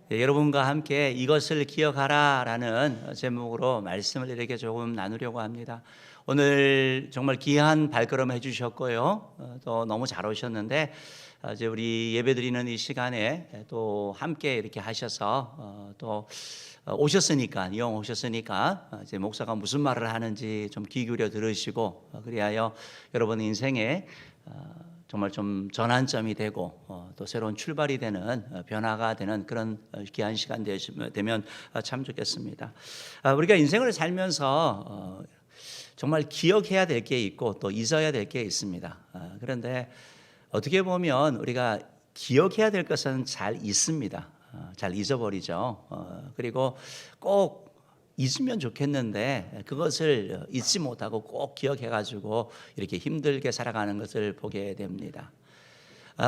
여러분과 함께 이것을 기억하라라는 제목으로 말씀을 이렇게 조금 나누려고 합니다. 오늘 정말 귀한 발걸음 해주셨고요. 또 너무 잘 오셨는데 이제 우리 예배드리는 이 시간에 또 함께 이렇게 하셔서 또 오셨으니까 이왕 오셨으니까 이제 목사가 무슨 말을 하는지 좀 귀 기울여 들으시고 그리하여 여러분 인생에 정말 좀 전환점이 되고 또 새로운 출발이 되는 변화가 되는 그런 귀한 시간 되면 참 좋겠습니다. 우리가 인생을 살면서 정말 기억해야 될 게 있고 또 잊어야 될 게 있습니다. 그런데 어떻게 보면 우리가 기억해야 될 것은 잘 잊습니다. 잘 잊어버리죠. 그리고 꼭 잊으면 좋겠는데 그것을 잊지 못하고 꼭 기억해가지고 이렇게 힘들게 살아가는 것을 보게 됩니다.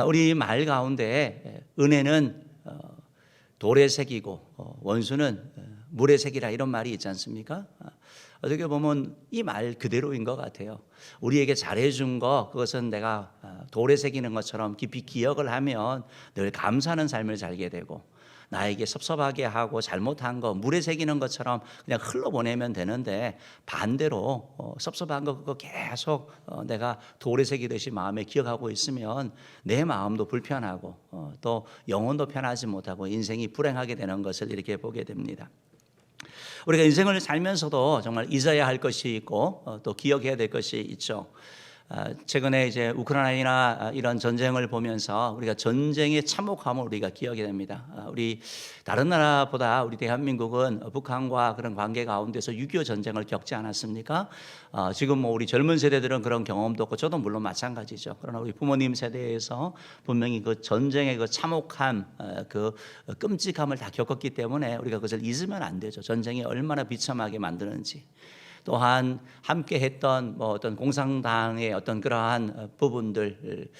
우리 말 가운데 은혜는 돌의 색이고 원수는 물의 색이라 이런 말이 있지 않습니까? 어떻게 보면 이 말 그대로인 것 같아요. 우리에게 잘해준 거 그것은 내가 돌에 새기는 것처럼 깊이 기억을 하면 늘 감사하는 삶을 살게 되고, 나에게 섭섭하게 하고 잘못한 거 물에 새기는 것처럼 그냥 흘러보내면 되는데, 반대로 섭섭한 거 그거 계속 내가 돌에 새기듯이 마음에 기억하고 있으면 내 마음도 불편하고 또 영혼도 편하지 못하고 인생이 불행하게 되는 것을 이렇게 보게 됩니다. 우리가 인생을 살면서도 정말 잊어야 할 것이 있고 또 기억해야 될 것이 있죠. 최근에 이제 우크라이나 이런 전쟁을 보면서 우리가 전쟁의 참혹함을 우리가 기억해야 됩니다. 우리 다른 나라보다 우리 대한민국은 북한과 그런 관계 가운데서 6.25 전쟁을 겪지 않았습니까? 지금 뭐 우리 젊은 세대들은 그런 경험도 없고 저도 물론 마찬가지죠. 그러나 우리 부모님 세대에서 분명히 그 전쟁의 그 참혹함, 그 끔찍함을 다 겪었기 때문에 우리가 그것을 잊으면 안 되죠. 전쟁이 얼마나 비참하게 만드는지. 또한 함께 했던 뭐 어떤 공산당의 어떤 그러한 부분들,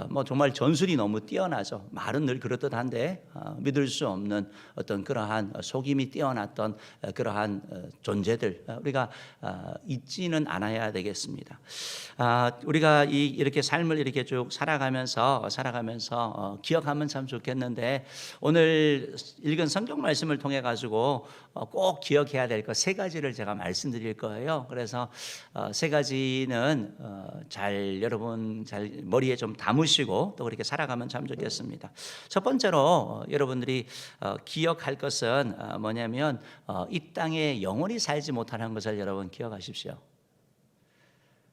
뭐 정말 전술이 너무 뛰어나죠. 말은 늘 그렇듯한데 믿을 수 없는 어떤 그러한 속임이 뛰어났던 그러한 존재들, 우리가 잊지는 않아야 되겠습니다. 우리가 이렇게 삶을 이렇게 쭉 살아가면서 기억하면 참 좋겠는데, 오늘 읽은 성경 말씀을 통해 가지고 꼭 기억해야 될 것 세 가지를 제가 말씀드릴 거예요. 그래서 세 가지는 여러분 잘 머리에 좀 담으시고 또 그렇게 살아가면 참 좋겠습니다. 첫 번째로 여러분들이 기억할 것은 뭐냐면 이 땅에 영원히 살지 못하는 것을 여러분 기억하십시오.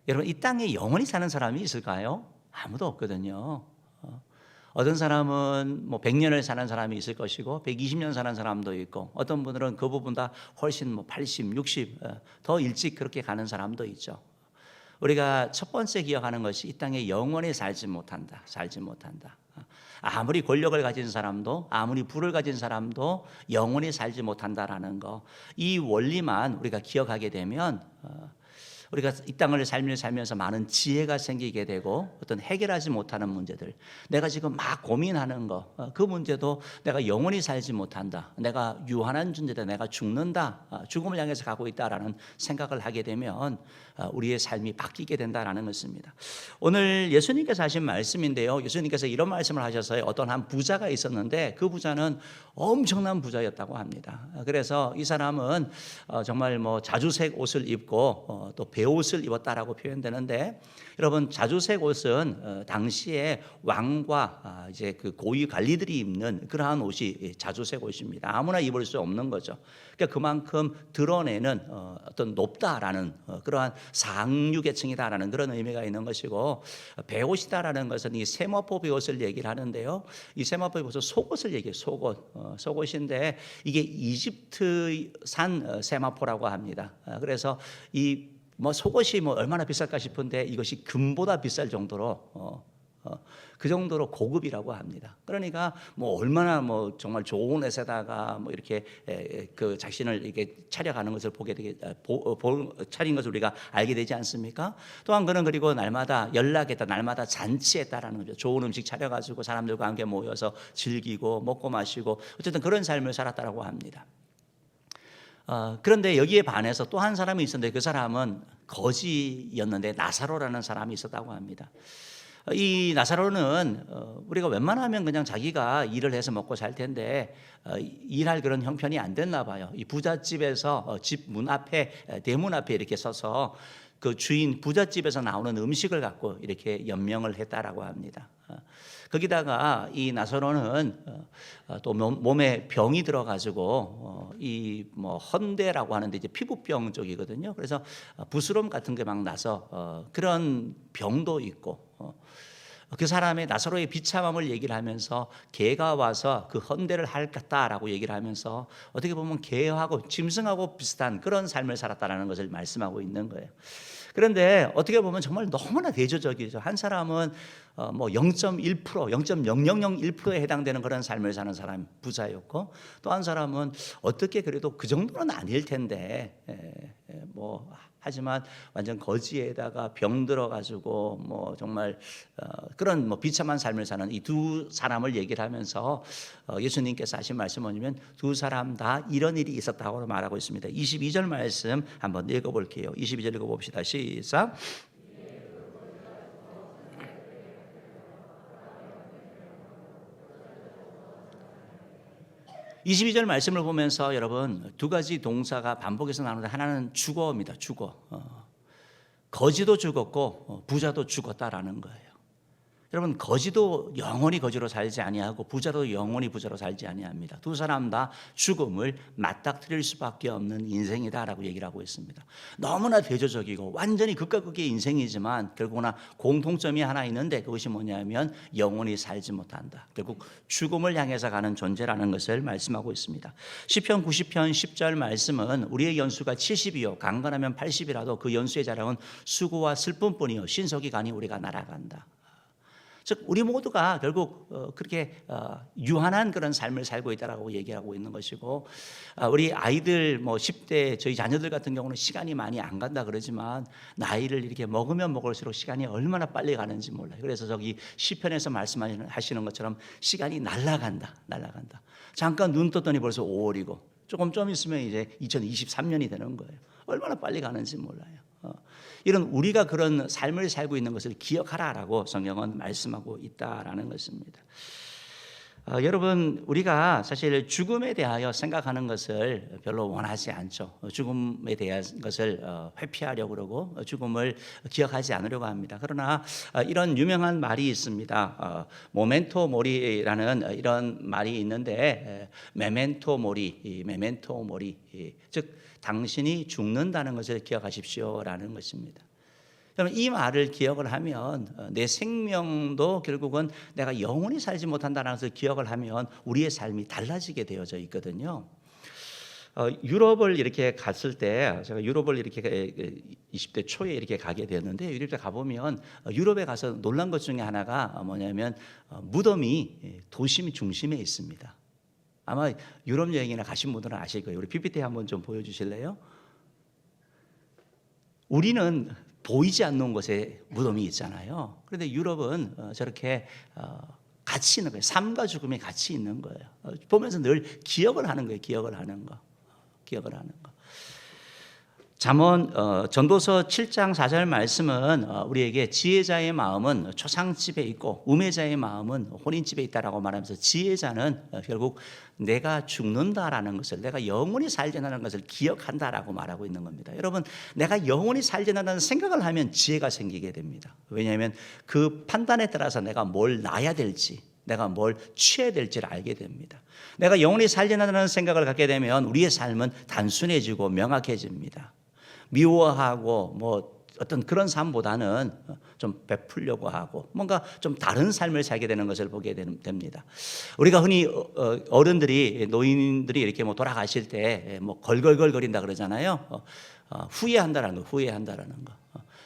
여러분, 이 땅에 영원히 사는 사람이 있을까요? 아무도 없거든요. 어떤 사람은 뭐 100년을 사는 사람이 있을 것이고 120년 사는 사람도 있고, 어떤 분들은 그 부분보다 훨씬 뭐 80, 60 더 일찍 그렇게 가는 사람도 있죠. 우리가 첫 번째 기억하는 것이 이 땅에 영원히 살지 못한다. 아무리 권력을 가진 사람도, 아무리 부를 가진 사람도 영원히 살지 못한다라는 거, 이 원리만 우리가 기억하게 되면 우리가 이 땅을 살면서 많은 지혜가 생기게 되고, 어떤 해결하지 못하는 문제들, 내가 지금 막 고민하는 거, 그 문제도 내가 영원히 살지 못한다, 내가 유한한 존재다, 내가 죽는다, 죽음을 향해서 가고 있다라는 생각을 하게 되면 우리의 삶이 바뀌게 된다라는 것입니다. 오늘 예수님께서 하신 말씀인데요, 예수님께서 이런 말씀을 하셨어요. 어떤 한 부자가 있었는데 그 부자는 엄청난 부자였다고 합니다. 그래서 이 사람은 정말 뭐 자주색 옷을 입고 또 베옷을 입었다라고 표현되는데, 여러분, 자주색 옷은 당시에 왕과 이제 그 고위 관리들이 입는 그러한 옷이 자주색 옷입니다. 아무나 입을 수 없는 거죠. 그러니까 그만큼 드러내는 어떤 높다라는 그러한 상류 계층이다라는 그런 의미가 있는 것이고, 베옷이다라는 것은 이 세마포 베옷을 얘기를 하는데요, 이 세마포 베옷은 속옷을 얘기해요. 속옷인데 이게 이집트산 세마포라고 합니다. 그래서 이 뭐 속옷이 뭐 얼마나 비쌀까 싶은데 이것이 금보다 비쌀 정도로 그 정도로 고급이라고 합니다. 그러니까 뭐 얼마나 뭐 정말 좋은 옷에다가 뭐 이렇게 그 자신을 이렇게 차려가는 것을 보게 되게 차린 것을 우리가 알게 되지 않습니까? 또한 그는 그리고 날마다 연락했다, 날마다 잔치했다라는 거죠. 좋은 음식 차려가지고 사람들과 함께 모여서 즐기고 먹고 마시고 어쨌든 그런 삶을 살았다라고 합니다. 그런데 여기에 반해서 또 한 사람이 있었는데 그 사람은 거지였는데 나사로라는 사람이 있었다고 합니다. 이 나사로는 우리가 웬만하면 그냥 자기가 일을 해서 먹고 살 텐데 일할 그런 형편이 안 됐나 봐요. 이 부잣집에서 집 문 앞에 대문 앞에 이렇게 서서 그 주인 부잣집에서 나오는 음식을 갖고 이렇게 연명을 했다라고 합니다. 거기다가 이 나사로는 또 몸에 병이 들어가지고 이 뭐 헌대라고 하는데 이제 피부병 쪽이거든요. 그래서 부스럼 같은 게 막 나서 그런 병도 있고 그 사람의 나사로의 비참함을 얘기를 하면서 개가 와서 그 헌대를 할까다라고 얘기를 하면서 어떻게 보면 개하고 짐승하고 비슷한 그런 삶을 살았다라는 것을 말씀하고 있는 거예요. 그런데 어떻게 보면 정말 너무나 대조적이죠. 한 사람은 뭐 0.1%, 0.0001%에 해당되는 그런 삶을 사는 사람 부자였고, 또 한 사람은 어떻게 그래도 그 정도는 아닐 텐데 뭐 하지만 완전 거지에다가 병 들어가지고 뭐 정말 그런 뭐 비참한 삶을 사는 이 두 사람을 얘기를 하면서 예수님께서 하신 말씀 뭐냐면 두 사람 다 이런 일이 있었다고 말하고 있습니다. 22절 말씀 한번 읽어볼게요. 22절 읽어봅시다. 시작. 22절 말씀을 보면서 여러분 두 가지 동사가 반복해서 나오는데 하나는 주거입니다. 주거. 거지도 죽었고 부자도 죽었다라는 거예요. 여러분 거지도 영원히 거지로 살지 아니하고 부자도 영원히 부자로 살지 아니합니다. 두 사람 다 죽음을 맞닥뜨릴 수밖에 없는 인생이다라고 얘기를 하고 있습니다. 너무나 대조적이고 완전히 극과 극의 인생이지만 결국은 공통점이 하나 있는데 그것이 뭐냐면 영원히 살지 못한다. 결국 죽음을 향해서 가는 존재라는 것을 말씀하고 있습니다. 시편 90편 10절 말씀은 우리의 연수가 70이요 강건하면 80이라도 그 연수의 자랑은 수고와 슬픔뿐이요 신속이 가니 우리가 날아간다. 즉 우리 모두가 결국 그렇게 유한한 그런 삶을 살고 있다라고 얘기하고 있는 것이고, 우리 아이들 뭐 10대 저희 자녀들 같은 경우는 시간이 많이 안 간다 그러지만 나이를 이렇게 먹으면 먹을수록 시간이 얼마나 빨리 가는지 몰라요. 그래서 저기 시편에서 말씀하시는 것처럼 시간이 날아간다. 잠깐 눈 떴더니 벌써 5월이고 좀 있으면 이제 2023년이 되는 거예요. 얼마나 빨리 가는지 몰라요. 이런 우리가 그런 삶을 살고 있는 것을 기억하라라고 성경은 말씀하고 있다라는 것입니다. 여러분 우리가 사실 죽음에 대하여 생각하는 것을 별로 원하지 않죠. 죽음에 대한 것을 회피하려고 그러고 죽음을 기억하지 않으려고 합니다. 그러나 이런 유명한 말이 있습니다. 모멘토 모리라는 이런 말이 있는데 메멘토 모리, 즉 당신이 죽는다는 것을 기억하십시오라는 것입니다. 그러면 이 말을 기억을 하면 내 생명도 결국은 내가 영원히 살지 못한다는 것을 기억을 하면 우리의 삶이 달라지게 되어져 있거든요. 유럽을 이렇게 갔을 때 제가 유럽을 이렇게 20대 초에 이렇게 가게 되었는데 유럽에 가보면 유럽에 가서 놀란 것 중에 하나가 뭐냐면 무덤이 도심 중심에 있습니다. 아마 유럽 여행이나 가신 분들은 아실 거예요. 우리 PPT 한번 좀 보여주실래요? 우리는 보이지 않는 곳에 무덤이 있잖아요. 그런데 유럽은 저렇게 같이 있는 거예요. 삶과 죽음이 같이 있는 거예요. 보면서 늘 기억을 하는 거예요. 기억을 하는 거. 잠언 전도서 7장 4절 말씀은 우리에게 지혜자의 마음은 초상집에 있고 우매자의 마음은 혼인집에 있다라고 말하면서 지혜자는 결국 내가 죽는다라는 것을, 내가 영원히 살지 않는다는 것을 기억한다라고 말하고 있는 겁니다. 여러분 내가 영원히 살지 않는다는 생각을 하면 지혜가 생기게 됩니다. 왜냐하면 그 판단에 따라서 내가 뭘 놔야 될지, 내가 뭘 취해야 될지를 알게 됩니다. 내가 영원히 살지 않는다는 생각을 갖게 되면 우리의 삶은 단순해지고 명확해집니다. 미워하고 뭐 어떤 그런 삶보다는 좀 베풀려고 하고 뭔가 좀 다른 삶을 살게 되는 것을 보게 됩니다. 우리가 흔히 어른들이, 노인들이 이렇게 뭐 돌아가실 때 뭐 걸걸걸거린다 그러잖아요. 후회한다라는 거.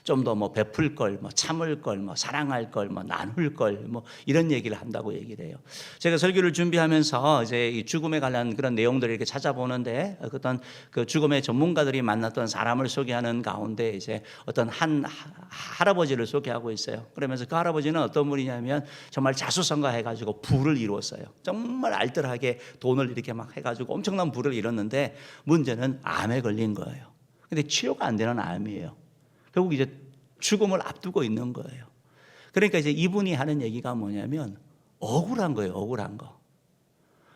좀 더 뭐 베풀 걸, 뭐 참을 걸, 뭐 사랑할 걸, 뭐 나눌 걸, 뭐 이런 얘기를 한다고 얘기를 해요. 제가 설교를 준비하면서 이제 이 죽음에 관한 그런 내용들을 이렇게 찾아보는데 어떤 그 죽음의 전문가들이 만났던 사람을 소개하는 가운데 이제 어떤 한 할아버지를 소개하고 있어요. 그러면서 그 할아버지는 어떤 분이냐면 정말 자수성가해가지고 부를 이루었어요. 정말 알뜰하게 돈을 이렇게 막 해가지고 엄청난 부를 이뤘는데 문제는 암에 걸린 거예요. 근데 치료가 안 되는 암이에요. 결국 이제 죽음을 앞두고 있는 거예요. 그러니까 이제 이분이 하는 얘기가 뭐냐면 억울한 거예요. 억울한 거.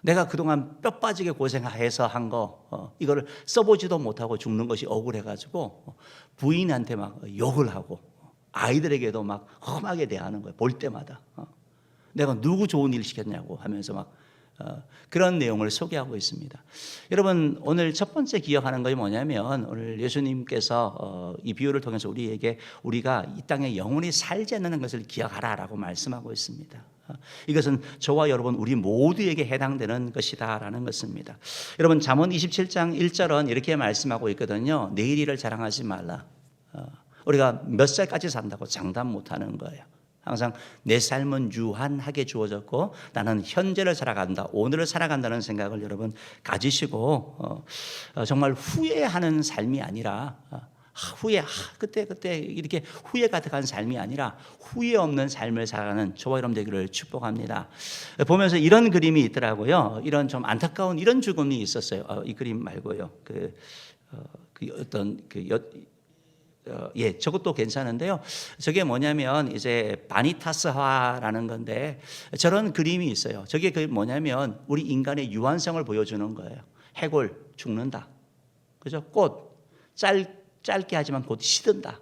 내가 그동안 뼈 빠지게 고생해서 한 거, 이거를 써보지도 못하고 죽는 것이 억울해가지고 부인한테 막 욕을 하고 아이들에게도 막 험하게 대하는 거예요. 볼 때마다. 내가 누구 좋은 일 시켰냐고 하면서 막 그런 내용을 소개하고 있습니다. 여러분, 오늘 첫 번째 기억하는 것이 뭐냐면 오늘 예수님께서 이 비유를 통해서 우리에게 우리가 이 땅에 영원히 살지 않는 것을 기억하라라고 말씀하고 있습니다. 이것은 저와 여러분 우리 모두에게 해당되는 것이다라는 것입니다. 여러분, 잠언 27장 1절은 이렇게 말씀하고 있거든요. 내일 일을 자랑하지 말라. 우리가 몇 살까지 산다고 장담 못하는 거예요. 항상 내 삶은 유한하게 주어졌고 나는 현재를 살아간다, 오늘을 살아간다는 생각을 여러분 가지시고 정말 후회하는 삶이 아니라 그때 이렇게 후회 가득한 삶이 아니라 후회 없는 삶을 살아가는 저와 여러분 되기를 축복합니다. 보면서 이런 그림이 있더라고요. 이런 좀 안타까운 이런 죽음이 있었어요. 이 그림 말고요. 저것도 괜찮은데요. 저게 뭐냐면 이제 바니타스화라는 건데 저런 그림이 있어요. 저게 뭐냐면 우리 인간의 유한성을 보여주는 거예요. 해골 죽는다. 그죠? 꽃 짧게 하지만 곧 시든다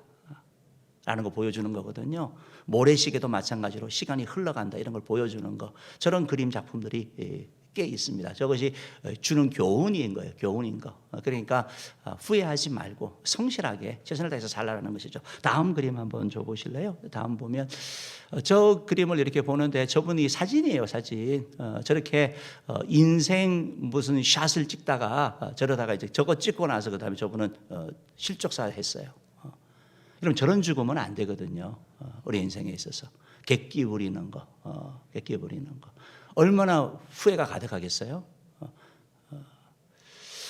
라는 거 보여주는 거거든요. 모래시계도 마찬가지로 시간이 흘러간다 이런 걸 보여주는 거. 저런 그림 작품들이 꽤 있습니다. 저것이 주는 교훈인 거예요. 교훈인 거. 그러니까 후회하지 말고 성실하게 최선을 다해서 살라는 것이죠. 다음 그림 한번 줘보실래요? 다음 보면 저 그림을 이렇게 보는데 저분이 사진이에요. 사진. 저렇게 인생 무슨 샷을 찍다가 저러다가 이제 저거 찍고 나서 그다음에 저분은 실족사 했어요. 그럼 저런 죽으면 안 되거든요. 우리 인생에 있어서 객기 부리는 거, 객기 부리는 거. 얼마나 후회가 가득하겠어요?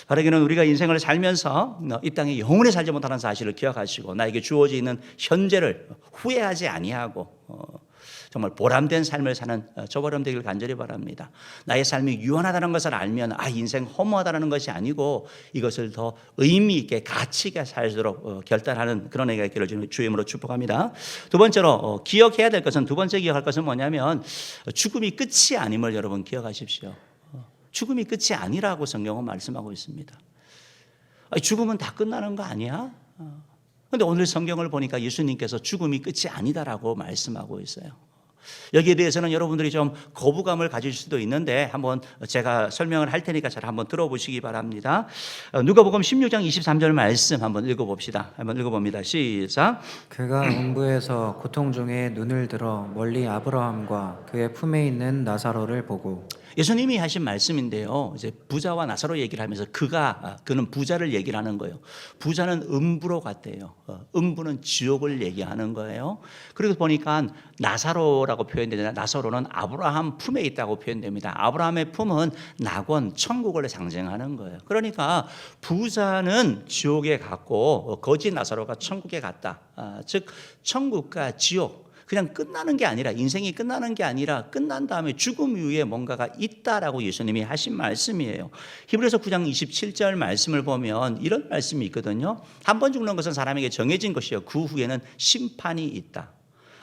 바라기는 우리가 인생을 살면서 이 땅에 영원히 살지 못하는 사실을 기억하시고 나에게 주어져 있는 현재를 후회하지 아니하고 정말 보람된 삶을 사는 저와 여러분 되기를 간절히 바랍니다. 나의 삶이 유한하다는 것을 알면 인생 허무하다는 것이 아니고 이것을 더 의미 있게 가치 있게 살도록 결단하는 그런 애가 있기를 주의 이름으로 축복합니다. 두 번째로 기억해야 될 것은, 두 번째 기억할 것은 뭐냐면 죽음이 끝이 아님을 여러분 기억하십시오. 죽음이 끝이 아니라고 성경은 말씀하고 있습니다. 죽음은 다 끝나는 거 아니야? 그런데 오늘 성경을 보니까 예수님께서 죽음이 끝이 아니다라고 말씀하고 있어요. 여기에 대해서는 여러분들이 좀 거부감을 가질 수도 있는데 한번 제가 설명을 할 테니까 잘 한번 들어보시기 바랍니다. 누가복음 16장 23절 말씀 한번 읽어봅시다. 한번 읽어봅니다. 시작. 그가 음부에서 고통 중에 눈을 들어 멀리 아브라함과 그의 품에 있는 나사로를 보고. 예수님이 하신 말씀인데요. 이제 부자와 나사로 얘기를 하면서 그는 부자를 얘기를 하는 거예요. 부자는 음부로 갔대요. 음부는 지옥을 얘기하는 거예요. 그리고 보니까 나사로라고 표현되잖아요. 나사로는 아브라함 품에 있다고 표현됩니다. 아브라함의 품은 낙원, 천국을 상징하는 거예요. 그러니까 부자는 지옥에 갔고 거지 나사로가 천국에 갔다. 즉 천국과 지옥, 그냥 끝나는 게 아니라, 인생이 끝나는 게 아니라 끝난 다음에 죽음 이후에 뭔가가 있다라고 예수님이 하신 말씀이에요. 히브리서 9장 27절 말씀을 보면 이런 말씀이 있거든요. 한 번 죽는 것은 사람에게 정해진 것이요 그 후에는 심판이 있다.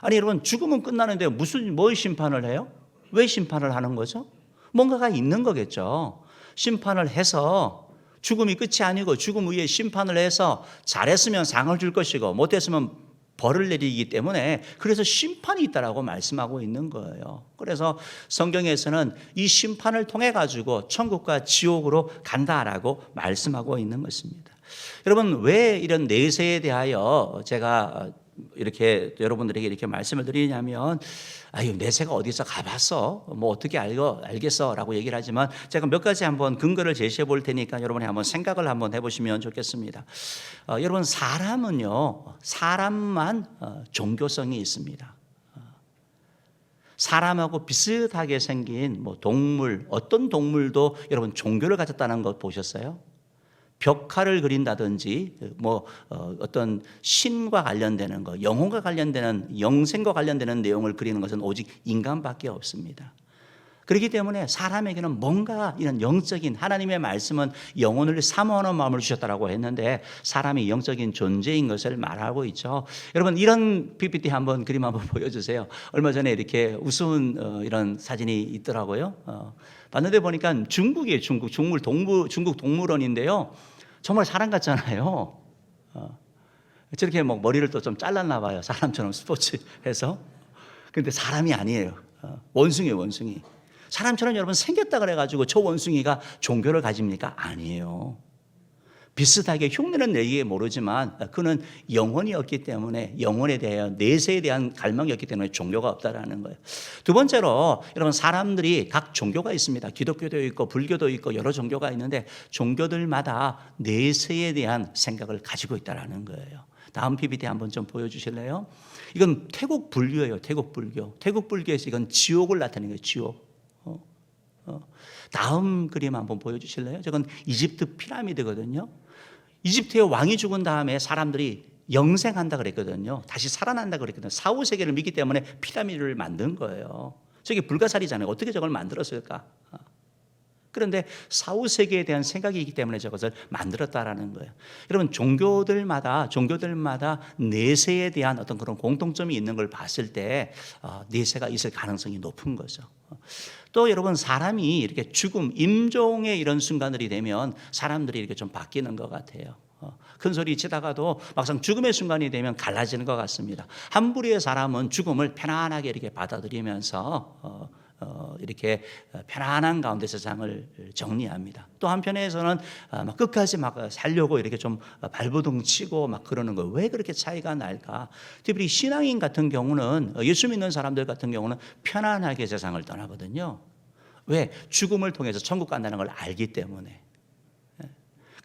아니 여러분, 죽음은 끝나는데 뭘 심판을 해요? 왜 심판을 하는 거죠? 뭔가가 있는 거겠죠. 심판을 해서 죽음이 끝이 아니고 죽음 후에 심판을 해서 잘했으면 상을 줄 것이고 못했으면 벌을 내리기 때문에 그래서 심판이 있다라고 말씀하고 있는 거예요. 그래서 성경에서는 이 심판을 통해 가지고 천국과 지옥으로 간다라고 말씀하고 있는 것입니다. 여러분, 왜 이런 내세에 대하여 제가 이렇게 여러분들에게 이렇게 말씀을 드리냐면, 내세가 어디서 가봤어? 뭐 어떻게 알겠어? 라고 얘기를 하지만 제가 몇 가지 한번 근거를 제시해 볼 테니까 여러분이 한번 생각을 한번 해보시면 좋겠습니다. 여러분, 사람만 종교성이 있습니다. 사람하고 비슷하게 생긴 동물, 어떤 동물도 여러분 종교를 가졌다는 거 보셨어요? 벽화를 그린다든지 어떤 신과 관련되는 거, 영혼과 관련되는, 영생과 관련되는 내용을 그리는 것은 오직 인간밖에 없습니다. 그렇기 때문에 사람에게는 뭔가 이런 영적인 하나님의 말씀은 영혼을 사모하는 마음을 주셨다라고 했는데 사람이 영적인 존재인 것을 말하고 있죠. 여러분 이런 PPT 한번 그림 한번 보여주세요. 얼마 전에 이렇게 우스운 이런 사진이 있더라고요. 봤는데 보니까 중국이에요. 중국 동물원인데요. 정말 사람 같잖아요. 저렇게 뭐 머리를 또 좀 잘랐나 봐요. 사람처럼 스포츠해서. 근데 사람이 아니에요. 원숭이에요, 원숭이. 사람처럼 여러분 생겼다 그래가지고 저 원숭이가 종교를 가집니까? 아니에요. 비슷하게 흉내는 내기에 모르지만 그는 영혼이었기 때문에 영혼에 대한 내세에 대한 갈망이었기 때문에 종교가 없다라는 거예요. 두 번째로 여러분 사람들이 각 종교가 있습니다. 기독교도 있고 불교도 있고 여러 종교가 있는데 종교들마다 내세에 대한 생각을 가지고 있다라는 거예요. 다음 PPT 한번 좀 보여주실래요? 이건 태국 불교예요. 태국 불교. 태국 불교에서 이건 지옥을 나타내는 거예요. 지옥. 다음 그림 한번 보여주실래요? 저건 이집트 피라미드거든요. 이집트의 왕이 죽은 다음에 사람들이 영생한다 그랬거든요. 다시 살아난다 그랬거든요. 사후 세계를 믿기 때문에 피라미드를 만든 거예요. 저게 불가사리잖아요. 어떻게 저걸 만들었을까? 그런데 사후 세계에 대한 생각이 있기 때문에 저것을 만들었다라는 거예요. 여러분 종교들마다 내세에 대한 어떤 그런 공통점이 있는 걸 봤을 때 내세가 있을 가능성이 높은 거죠. 또 여러분 사람이 이렇게 죽음, 임종의 이런 순간들이 되면 사람들이 이렇게 좀 바뀌는 것 같아요. 큰 소리 치다가도 막상 죽음의 순간이 되면 갈라지는 것 같습니다. 한 부류의 사람은 죽음을 편안하게 이렇게 받아들이면서 이렇게 편안한 가운데 세상을 정리합니다. 또 한편에서는 막 끝까지 막 살려고 이렇게 좀 발버둥 치고 막 그러는 거예요. 왜 그렇게 차이가 날까? 특히 신앙인 같은 경우는 예수 믿는 사람들 같은 경우는 편안하게 세상을 떠나거든요. 왜? 죽음을 통해서 천국 간다는 걸 알기 때문에.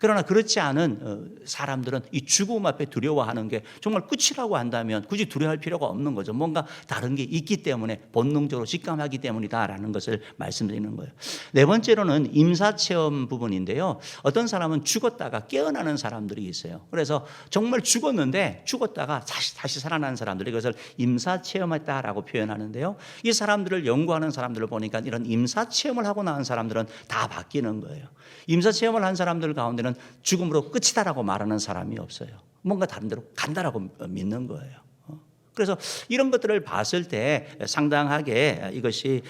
그러나 그렇지 않은 사람들은 이 죽음 앞에 두려워하는 게 정말 끝이라고 한다면 굳이 두려워할 필요가 없는 거죠. 뭔가 다른 게 있기 때문에 본능적으로 직감하기 때문이다라는 것을 말씀드리는 거예요. 네 번째로는 임사체험 부분인데요. 어떤 사람은 죽었다가 깨어나는 사람들이 있어요. 그래서 정말 죽었다가 다시 살아나는 사람들이 이것을 임사체험했다라고 표현하는데요. 이 사람들을 연구하는 사람들을 보니까 이런 임사체험을 하고 나온 사람들은 다 바뀌는 거예요. 임사체험을 한 사람들 가운데는 죽음으로 끝이다라고 말하는 사람이 없어요. 뭔가 다른 데로 간다라고 믿는 거예요. 그래서 이런 것들을 봤을 때 상당하게 이것이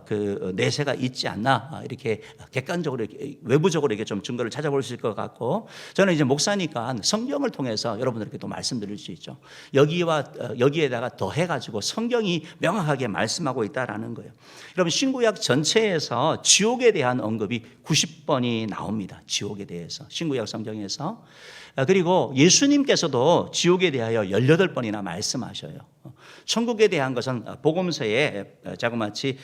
그 내세가 있지 않나 이렇게 객관적으로 이렇게 외부적으로 이렇게 좀 증거를 찾아볼 수 있을 것 같고 저는 이제 목사니까 성경을 통해서 여러분들께 또 말씀드릴 수 있죠. 여기에다가 더해가지고 성경이 명확하게 말씀하고 있다라는 거예요. 여러분 신구약 전체에서 지옥에 대한 언급이 90번이 나옵니다. 지옥에 대해서 신구약 성경에서. 그리고 예수님께서도 지옥에 대하여 18번이나 말씀하셔요. 천국에 대한 것은 복음서에 자그마치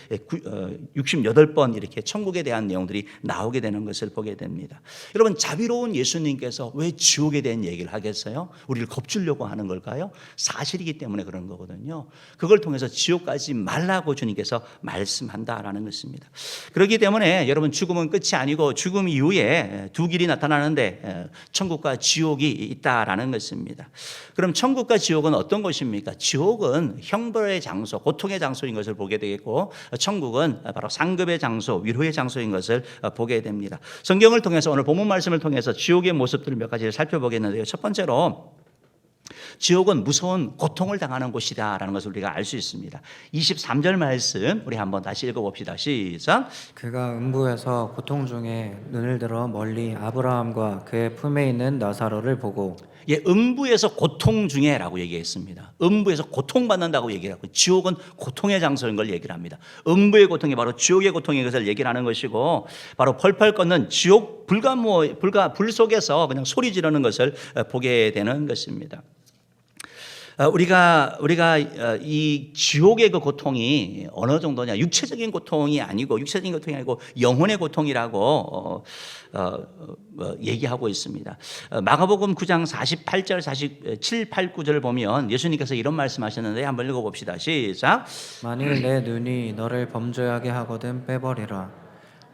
68번 이렇게 천국에 대한 내용들이 나오게 되는 것을 보게 됩니다. 여러분 자비로운 예수님께서 왜 지옥에 대한 얘기를 하겠어요? 우리를 겁주려고 하는 걸까요? 사실이기 때문에 그런 거거든요. 그걸 통해서 지옥 가지 말라고 주님께서 말씀한다라는 것입니다. 그렇기 때문에 여러분 죽음은 끝이 아니고 죽음 이후에 두 길이 나타나는데 천국과 지옥이 있다라는 것입니다. 그럼 천국과 지옥은 어떤 것입니까? 지옥은 형벌의 장소, 고통의 장소인 것을 보게 되겠고 천국은 바로 상급의 장소, 위로의 장소인 것을 보게 됩니다. 성경을 통해서 오늘 본문 말씀을 통해서 지옥의 모습들을 몇 가지를 살펴보겠는데요. 첫 번째로 지옥은 무서운 고통을 당하는 곳이다라는 것을 우리가 알 수 있습니다. 23절 말씀 우리 한번 다시 읽어봅시다. 시작. 그가 음부에서 고통 중에 눈을 들어 멀리 아브라함과 그의 품에 있는 나사로를 보고 음부에서 고통 중에라고 얘기했습니다. 음부에서 고통받는다고 얘기를 하고 지옥은 고통의 장소인 걸 얘기를 합니다. 음부의 고통이 바로 지옥의 고통인 것을 얘기를 하는 것이고 바로 펄펄 끓는 지옥 불 속에서 그냥 소리 지르는 것을 보게 되는 것입니다. 우리가 이 지옥의 그 고통이 어느 정도냐 육체적인 고통이 아니고 영혼의 고통이라고 얘기하고 있습니다. 마가복음 9장 48절 47, 8, 9절을 보면 예수님께서 이런 말씀하셨는데 한번 읽어봅시다. 시작. 만일 내 눈이 너를 범죄하게 하거든 빼버리라.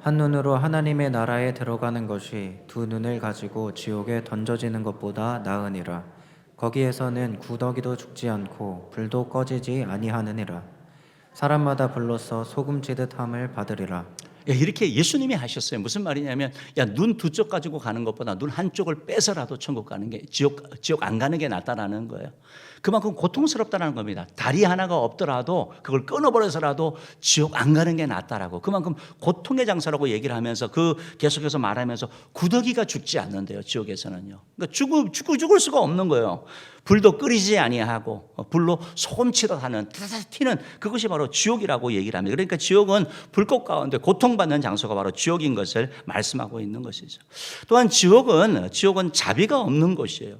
한 눈으로 하나님의 나라에 들어가는 것이 두 눈을 가지고 지옥에 던져지는 것보다 나으니라. 거기에서는 구더기도 죽지 않고 불도 꺼지지 아니하느니라. 사람마다 불로써 소금치듯 함을 받으리라. 이렇게 예수님이 하셨어요. 무슨 말이냐면 눈 두 쪽 가지고 가는 것보다 눈 한쪽을 빼서라도 천국 가는 게 지옥 안 가는 게 낫다라는 거예요. 그만큼 고통스럽다는 겁니다. 다리 하나가 없더라도 그걸 끊어버려서라도 지옥 안 가는 게 낫다라고. 그만큼 고통의 장소라고 얘기를 하면서 계속해서 말하면서 구더기가 죽지 않는데요. 지옥에서는요. 그러니까 죽을 수가 없는 거예요. 불도 끓이지 아니하고 불로 소금치듯 하는 튀는 그것이 바로 지옥이라고 얘기를 합니다. 그러니까 지옥은 불꽃 가운데 고통받는 장소가 바로 지옥인 것을 말씀하고 있는 것이죠. 또한 지옥은 자비가 없는 곳이에요.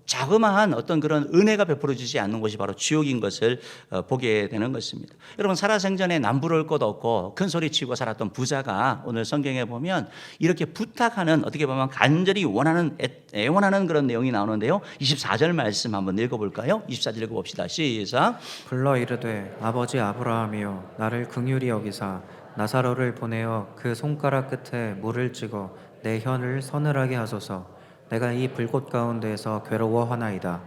자그마한 어떤 그런 은혜가 베풀어지지 않는 곳이 바로 지옥인 것을 보게 되는 것입니다. 여러분, 살아생전에 남부를 것 없고 큰 소리치고 살았던 부자가 오늘 성경에 보면 이렇게 부탁하는, 어떻게 보면 간절히 애원하는 그런 내용이 나오는데요. 24절 말씀 한번 읽어볼까요? 24절 읽어봅시다. 시작. 불러 이르되 아버지 아브라함이여 나를 긍휼히 여기사 나사로를 보내어 그 손가락 끝에 물을 찍어 내 혀를 서늘하게 하소서. 내가 이 불꽃 가운데에서 괴로워하나이다.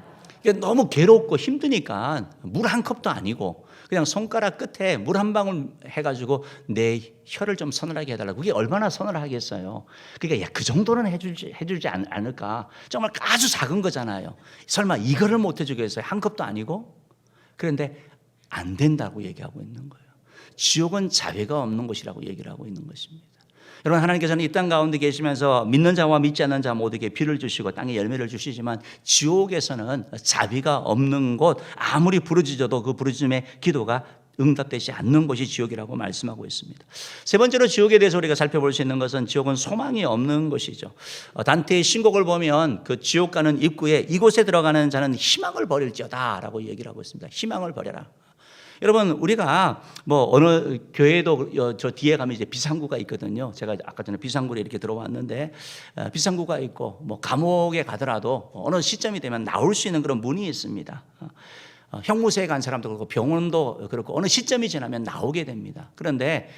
너무 괴롭고 힘드니까 물 한 컵도 아니고 그냥 손가락 끝에 물 한 방울 해가지고 내 혀를 좀 서늘하게 해달라고. 그게 얼마나 서늘하겠어요. 그러니까 그 정도는 해주지 않을까. 정말 아주 작은 거잖아요. 설마 이거를 못 해주겠어요? 한 컵도 아니고. 그런데 안 된다고 얘기하고 있는 거예요. 지옥은 자비가 없는 곳이라고 얘기를 하고 있는 것입니다. 여러분, 하나님께서는 이 땅 가운데 계시면서 믿는 자와 믿지 않는 자 모두에게 비를 주시고 땅에 열매를 주시지만 지옥에서는 자비가 없는 곳, 아무리 부르짖어도 그 부르짖음의 기도가 응답되지 않는 곳이 지옥이라고 말씀하고 있습니다. 세 번째로 지옥에 대해서 우리가 살펴볼 수 있는 것은 지옥은 소망이 없는 곳이죠. 단테의 신곡을 보면 그 지옥 가는 입구에 이곳에 들어가는 자는 희망을 버릴지어다 라고 얘기를 하고 있습니다. 희망을 버려라. 여러분, 우리가 어느 교회도 저 뒤에 가면 이제 비상구가 있거든요. 제가 아까 전에 비상구에 이렇게 들어왔는데 비상구가 있고 감옥에 가더라도 어느 시점이 되면 나올 수 있는 그런 문이 있습니다. 형무소에 간 사람도 그렇고 병원도 그렇고 어느 시점이 지나면 나오게 됩니다. 그런데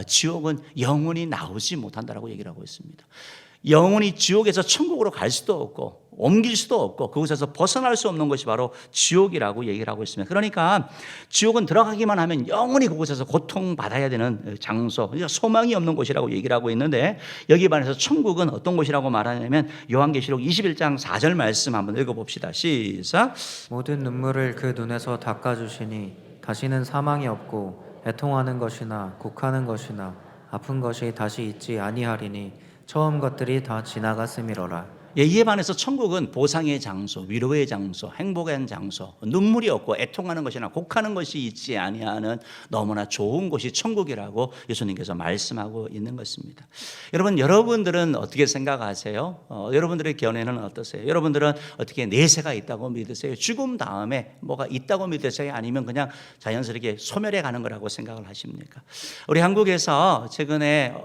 지옥은 영원히 나오지 못한다라고 얘기를 하고 있습니다. 영원히 지옥에서 천국으로 갈 수도 없고 옮길 수도 없고 그곳에서 벗어날 수 없는 것이 바로 지옥이라고 얘기를 하고 있습니다. 그러니까 지옥은 들어가기만 하면 영원히 그곳에서 고통받아야 되는 장소, 소망이 없는 곳이라고 얘기를 하고 있는데, 여기 반해서 천국은 어떤 곳이라고 말하냐면 요한계시록 21장 4절 말씀 한번 읽어봅시다. 시작. 모든 눈물을 그 눈에서 닦아주시니 다시는 사망이 없고 애통하는 것이나 곡하는 것이나 아픈 것이 다시 있지 아니하리니 처음 것들이 다 지나갔음이로라. 이에 반해서 천국은 보상의 장소, 위로의 장소, 행복의 장소, 눈물이 없고 애통하는 것이나 곡하는 것이 있지 아니하는 너무나 좋은 곳이 천국이라고 예수님께서 말씀하고 있는 것입니다. 여러분들은 어떻게 생각하세요? 여러분들의 견해는 어떠세요? 여러분들은 어떻게 내세가 있다고 믿으세요? 죽음 다음에 뭐가 있다고 믿으세요? 아니면 그냥 자연스럽게 소멸해 가는 거라고 생각을 하십니까? 우리 한국에서 최근에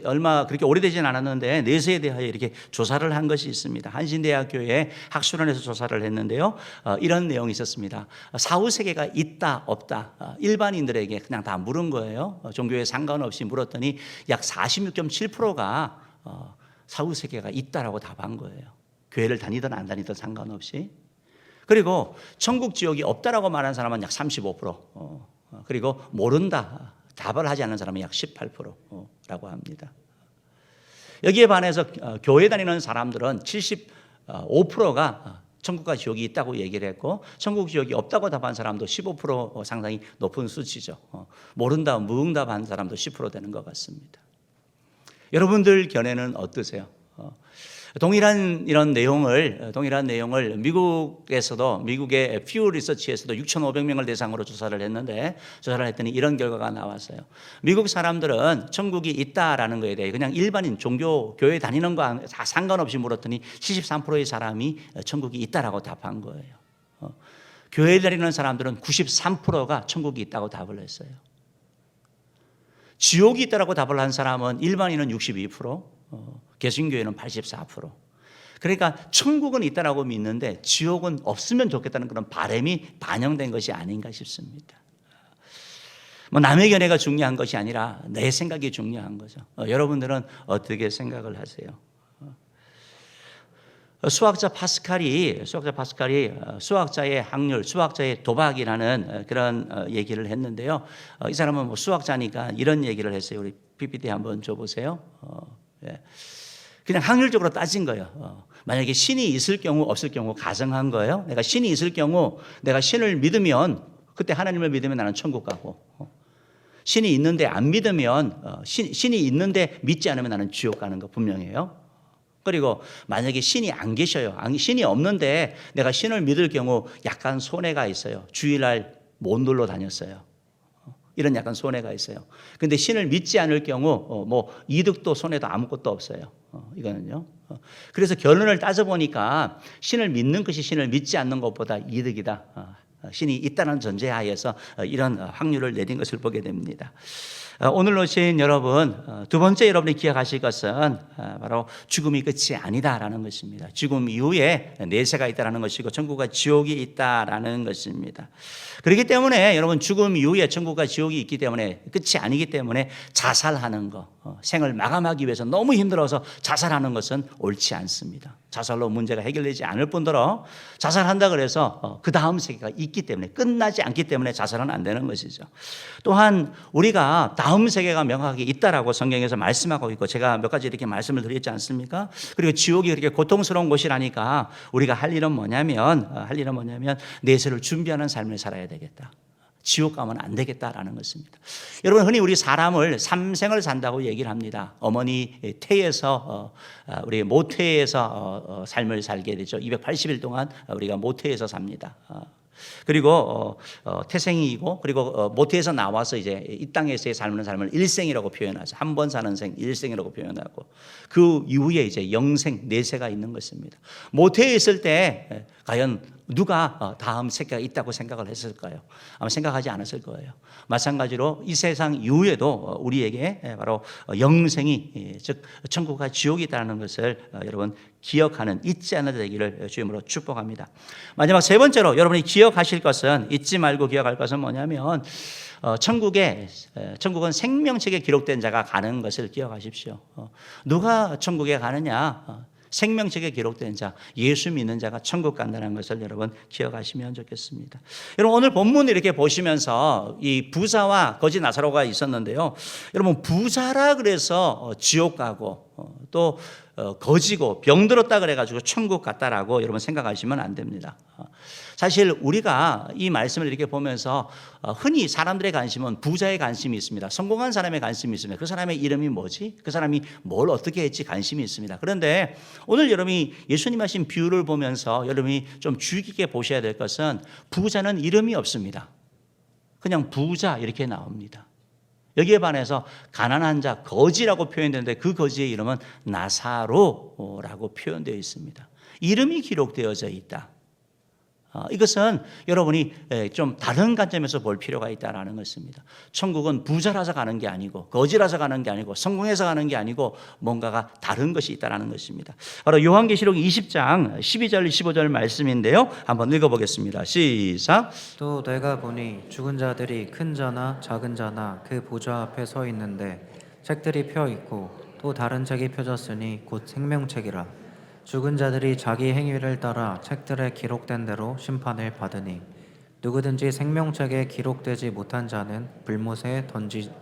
얼마 그렇게 오래되진 않았는데 내세에 대하여 이렇게 조사를 한 것이 있습니다. 한신대학교의 학술원에서 조사를 했는데요. 이런 내용이 있었습니다. 사후세계가 있다 없다 일반인들에게 그냥 다 물은 거예요. 종교에 상관없이 물었더니 약 46.7%가 사후세계가 있다라고 답한 거예요. 교회를 다니든 안 다니든 상관없이. 그리고 천국 지옥이 없다라고 말한 사람은 약 35%, 그리고 모른다 답을 하지 않는 사람은 약 18%라고 합니다. 여기에 반해서 교회 다니는 사람들은 75%가 천국과 지옥이 있다고 얘기를 했고, 천국 지옥이 없다고 답한 사람도 15% 상당히 높은 수치죠. 모른다, 무응답한 사람도 10% 되는 것 같습니다. 여러분들 견해는 어떠세요? 동일한 내용을 미국의 퓨 리서치에서도 6,500명을 대상으로 조사를 했더니 이런 결과가 나왔어요. 미국 사람들은 천국이 있다라는 것에 대해 그냥 일반인 교회 다니는 거 다 상관없이 물었더니 73%의 사람이 천국이 있다라고 답한 거예요. 교회 다니는 사람들은 93%가 천국이 있다고 답을 했어요. 지옥이 있다라고 답을 한 사람은 일반인은 62%, 개신교회는 84%. 그러니까 천국은 있다라고 믿는데 지옥은 없으면 좋겠다는 그런 바람이 반영된 것이 아닌가 싶습니다. 남의 견해가 중요한 것이 아니라 내 생각이 중요한 거죠. 여러분들은 어떻게 생각을 하세요? 수학자 파스칼이 수학자의 확률, 수학자의 도박이라는 그런 얘기를 했는데요. 이 사람은 뭐 수학자니까 이런 얘기를 했어요. 우리 PPT 한번 줘보세요. 예. 그냥 확률적으로 따진 거예요. 만약에 신이 있을 경우 없을 경우 가정한 거예요. 내가 신이 있을 경우 내가 신을 믿으면 그때 하나님을 믿으면 나는 천국 가고, 신이 있는데 안 믿으면 신이 있는데 믿지 않으면 나는 지옥 가는 거 분명해요. 그리고 만약에 신이 안 계셔요. 신이 없는데 내가 신을 믿을 경우 약간 손해가 있어요. 주일날 못 놀러 다녔어요. 이런 약간 손해가 있어요. 근데 신을 믿지 않을 경우 뭐 이득도 손해도 아무것도 없어요. 이거는요. 그래서 결론을 따져보니까 신을 믿는 것이 신을 믿지 않는 것보다 이득이다. 신이 있다는 전제하에서 이런 확률을 내린 것을 보게 됩니다. 오늘 오신 여러분, 두 번째 여러분이 기억하실 것은 바로 죽음이 끝이 아니다라는 것입니다. 죽음 이후에 내세가 있다라는 것이고 천국과 지옥이 있다라는 것입니다. 그렇기 때문에 여러분 죽음 이후에 천국과 지옥이 있기 때문에 끝이 아니기 때문에 자살하는 거, 생을 마감하기 위해서 너무 힘들어서 자살하는 것은 옳지 않습니다. 자살로 문제가 해결되지 않을 뿐더러 자살한다 그래서 그 다음 세계가 있기 때문에 끝나지 않기 때문에 자살은 안 되는 것이죠. 또한 우리가 다음 세계가 명확하게 있다라고 성경에서 말씀하고 있고 제가 몇 가지 이렇게 말씀을 드렸지 않습니까? 그리고 지옥이 그렇게 고통스러운 곳이라니까 우리가 할 일은 뭐냐면 내세를 준비하는 삶을 살아야 되겠다. 지옥 가면 안 되겠다라는 것입니다. 여러분 흔히 우리 사람을 삼생을 산다고 얘기를 합니다. 어머니 태에서 우리 모태에서 삶을 살게 되죠. 280일 동안 우리가 모태에서 삽니다. 그리고 태생이고 그리고 모태에서 나와서 이제 이 땅에서의 삶을 일생이라고 표현하죠. 한 번 사는 생 일생이라고 표현하고 그 이후에 이제 영생 내세가 있는 것입니다. 모태에 있을 때 과연 누가 다음 세계가 있다고 생각을 했을까요? 아마 생각하지 않았을 거예요. 마찬가지로 이 세상 이후에도 우리에게 바로 영생이 즉 천국과 지옥이 있다는 것을 여러분 기억하는 잊지 않아야 되기를 주님으로 축복합니다. 마지막 세 번째로 여러분이 기억하실 것은 잊지 말고 기억할 것은 뭐냐면 천국은 생명책에 기록된 자가 가는 것을 기억하십시오. 누가 천국에 가느냐? 생명책에 기록된 자, 예수 믿는 자가 천국 간다는 것을 여러분 기억하시면 좋겠습니다. 여러분 오늘 본문을 이렇게 보시면서 이 부자와 거지 나사로가 있었는데요. 여러분 부자라 그래서 지옥 가고 또 거지고 병들었다 그래가지고 천국 갔다라고 여러분 생각하시면 안 됩니다. 사실 우리가 이 말씀을 이렇게 보면서 흔히 사람들의 관심은 부자의 관심이 있습니다. 성공한 사람의 관심이 있습니다. 그 사람의 이름이 뭐지? 그 사람이 뭘 어떻게 했지? 관심이 있습니다. 그런데 오늘 여러분이 예수님 하신 비유를 보면서 여러분이 좀 주의 깊게 보셔야 될 것은 부자는 이름이 없습니다. 그냥 부자 이렇게 나옵니다. 여기에 반해서 가난한 자, 거지라고 표현되는데 그 거지의 이름은 나사로라고 표현되어 있습니다. 이름이 기록되어져 있다. 이것은 여러분이 좀 다른 관점에서 볼 필요가 있다는 것입니다. 천국은 부자라서 가는 게 아니고 거지라서 가는 게 아니고 성공해서 가는 게 아니고 뭔가가 다른 것이 있다는 것입니다. 바로 요한계시록 20장 12절 15절 말씀인데요. 한번 읽어보겠습니다. 시작. 또 내가 보니 죽은 자들이 큰 자나 작은 자나 그 보좌 앞에 서 있는데 책들이 펴 있고 또 다른 책이 펴졌으니 곧 생명책이라. 죽은 자들이 자기 행위를 따라 책들에 기록된 대로 심판을 받으니 누구든지 생명책에 기록되지 못한 자는 불못에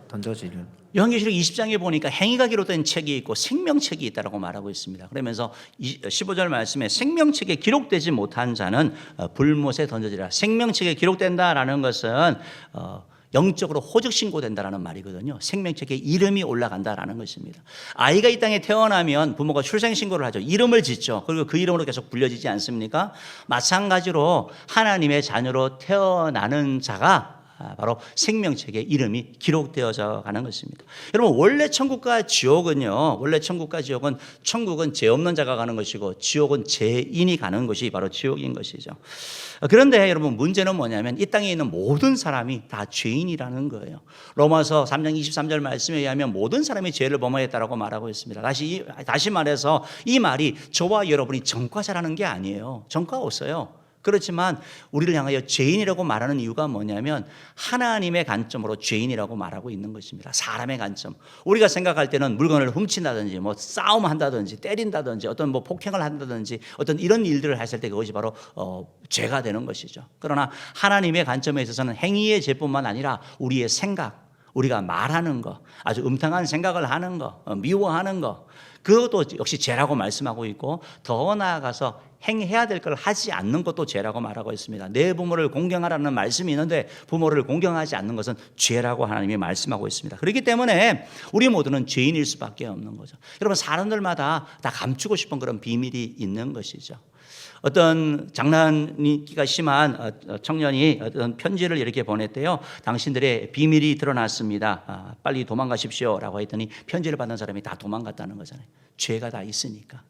던져지는. 요한계시록 20장에 보니까 행위가 기록된 책이 있고 생명책이 있다고 말하고 있습니다. 그러면서 15절 말씀에 생명책에 기록되지 못한 자는 불못에 던져지라. 생명책에 기록된다라는 것은 영적으로 호적 신고된다라는 말이거든요. 생명책에 이름이 올라간다라는 것입니다. 아이가 이 땅에 태어나면 부모가 출생 신고를 하죠. 이름을 짓죠. 그리고 그 이름으로 계속 불려지지 않습니까? 마찬가지로 하나님의 자녀로 태어나는 자가 바로 생명책에 이름이 기록되어져 가는 것입니다. 여러분 원래 천국과 지옥은 천국은 죄 없는 자가 가는 것이고 지옥은 죄인이 가는 것이 바로 지옥인 것이죠. 그런데 여러분 문제는 뭐냐면 이 땅에 있는 모든 사람이 다 죄인이라는 거예요. 로마서 3장 23절 말씀에 의하면 모든 사람이 죄를 범하였다라고 말하고 있습니다. 다시 말해서 이 말이 저와 여러분이 전과자라는 게 아니에요. 전과 없어요. 그렇지만 우리를 향하여 죄인이라고 말하는 이유가 뭐냐면 하나님의 관점으로 죄인이라고 말하고 있는 것입니다. 사람의 관점. 우리가 생각할 때는 물건을 훔친다든지 뭐 싸움한다든지 때린다든지 어떤 뭐 폭행을 한다든지 어떤 이런 일들을 했을 때 그것이 바로 죄가 되는 것이죠. 그러나 하나님의 관점에 있어서는 행위의 죄뿐만 아니라 우리의 생각, 우리가 말하는 거, 아주 음탕한 생각을 하는 거, 미워하는 거, 그것도 역시 죄라고 말씀하고 있고, 더 나아가서 행해야 될 걸 하지 않는 것도 죄라고 말하고 있습니다. 내 부모를 공경하라는 말씀이 있는데 부모를 공경하지 않는 것은 죄라고 하나님이 말씀하고 있습니다. 그렇기 때문에 우리 모두는 죄인일 수밖에 없는 거죠. 여러분, 사람들마다 다 감추고 싶은 그런 비밀이 있는 것이죠. 어떤 장난기가 심한 청년이 어떤 편지를 이렇게 보냈대요. 당신들의 비밀이 드러났습니다. 빨리 도망가십시오 라고 했더니 편지를 받는 사람이 다 도망갔다는 거잖아요. 죄가 다 있으니까.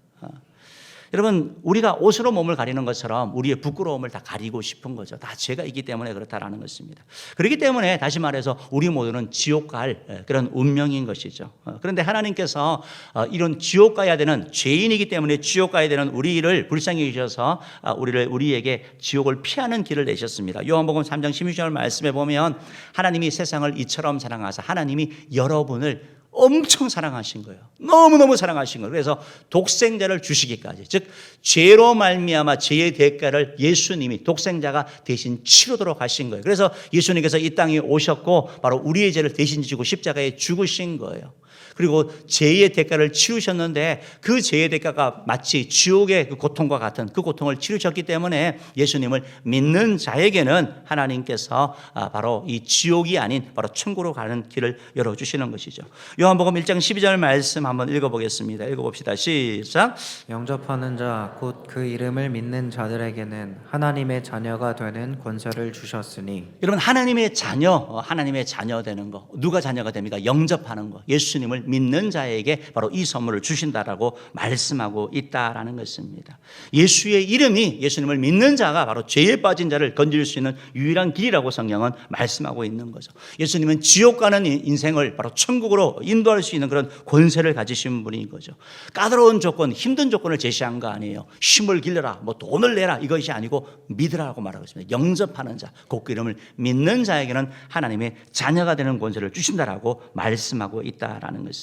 여러분, 우리가 옷으로 몸을 가리는 것처럼 우리의 부끄러움을 다 가리고 싶은 거죠. 다 죄가 있기 때문에 그렇다라는 것입니다. 그렇기 때문에 다시 말해서 우리 모두는 지옥 갈 그런 운명인 것이죠. 그런데 하나님께서 이런 지옥 가야 되는, 죄인이기 때문에 지옥 가야 되는 우리를 불쌍히 여기셔서 우리에게 지옥을 피하는 길을 내셨습니다. 요한복음 3장 16절 말씀에 보면 하나님이 세상을 이처럼 사랑하사 하나님이 여러분을 엄청 사랑하신 거예요. 너무너무 사랑하신 거예요. 그래서 독생자를 주시기까지, 즉 죄로 말미암아 죄의 대가를 예수님이 독생자가 대신 치르도록 하신 거예요. 그래서 예수님께서 이 땅에 오셨고 바로 우리의 죄를 대신 지고 십자가에 죽으신 거예요. 그리고 죄의 대가를 치르셨는데 그 죄의 대가가 마치 지옥의 그 고통과 같은 그 고통을 치르셨기 때문에 예수님을 믿는 자에게는 하나님께서 바로 이 지옥이 아닌 바로 천국으로 가는 길을 열어주시는 것이죠. 요한복음 1장 12절 말씀 한번 읽어보겠습니다. 읽어봅시다. 시작. 영접하는 자 곧 그 이름을 믿는 자들에게는 하나님의 자녀가 되는 권세를 주셨으니. 여러분, 하나님의 자녀 되는 거, 누가 자녀가 됩니까? 영접하는 거, 예수님을 믿는 자에게 바로 이 선물을 주신다라고 말씀하고 있다라는 것입니다. 예수의 이름이, 예수님을 믿는 자가 바로 죄에 빠진 자를 건질 수 있는 유일한 길이라고 성경은 말씀하고 있는 거죠. 예수님은 지옥 가는 인생을 바로 천국으로 인도할 수 있는 그런 권세를 가지신 분인 거죠. 까다로운 조건, 힘든 조건을 제시한 거 아니에요. 힘을 길러라, 뭐 돈을 내라, 이것이 아니고 믿으라고 말하고 있습니다. 영접하는 자, 곧 그 이름을 믿는 자에게는 하나님의 자녀가 되는 권세를 주신다라고 말씀하고 있다라는 것입니다.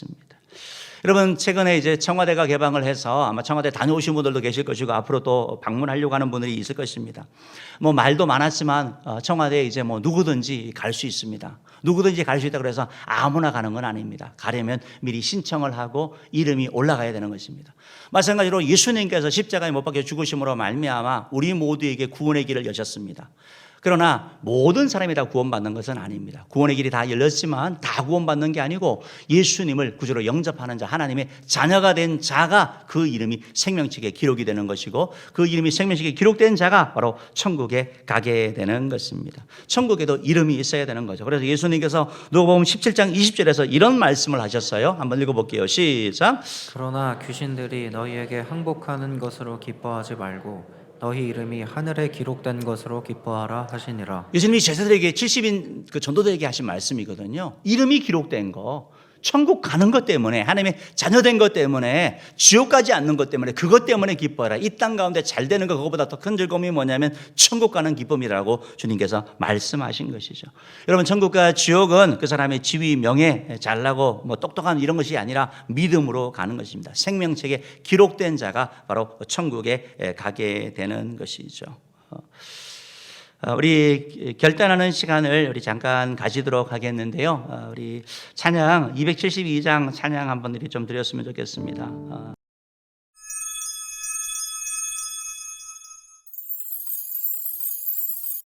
여러분, 최근에 이제 청와대가 개방을 해서 아마 청와대 다녀오신 분들도 계실 것이고 앞으로 또 방문하려고 하는 분들이 있을 것입니다. 뭐 말도 많았지만 청와대에 이제 뭐 누구든지 갈 수 있습니다. 누구든지 갈 수 있다 그래서 아무나 가는 건 아닙니다. 가려면 미리 신청을 하고 이름이 올라가야 되는 것입니다. 마찬가지로 예수님께서 십자가에 못 박혀 죽으심으로 말미암아 우리 모두에게 구원의 길을 여셨습니다. 그러나 모든 사람이 다 구원받는 것은 아닙니다. 구원의 길이 다 열렸지만 다 구원받는 게 아니고 예수님을 구주로 영접하는 자, 하나님의 자녀가 된 자가 그 이름이 생명책에 기록이 되는 것이고 그 이름이 생명책에 기록된 자가 바로 천국에 가게 되는 것입니다. 천국에도 이름이 있어야 되는 거죠. 그래서 예수님께서 누가복음 17장 20절에서 이런 말씀을 하셨어요. 한번 읽어볼게요. 시작. 그러나 귀신들이 너희에게 항복하는 것으로 기뻐하지 말고 너희 이름이 하늘에 기록된 것으로 기뻐하라 하시니라. 예수님이 제자들에게 70인 그 전도들에게 하신 말씀이거든요. 이름이 기록된 거, 천국 가는 것 때문에, 하나님의 자녀된 것 때문에, 지옥 가지 않는 것 때문에, 그것 때문에 기뻐해라. 이 땅 가운데 잘 되는 거, 그것보다 더 큰 즐거움이 뭐냐면 천국 가는 기쁨이라고 주님께서 말씀하신 것이죠. 여러분, 천국과 지옥은 그 사람의 지위, 명예, 잘나고 뭐 똑똑한 이런 것이 아니라 믿음으로 가는 것입니다. 생명책에 기록된 자가 바로 천국에 가게 되는 것이죠. 우리 결단하는 시간을 우리 잠깐 가지도록 하겠는데요. 우리 찬양 272장 찬양 한 번 좀 드렸으면 좋겠습니다.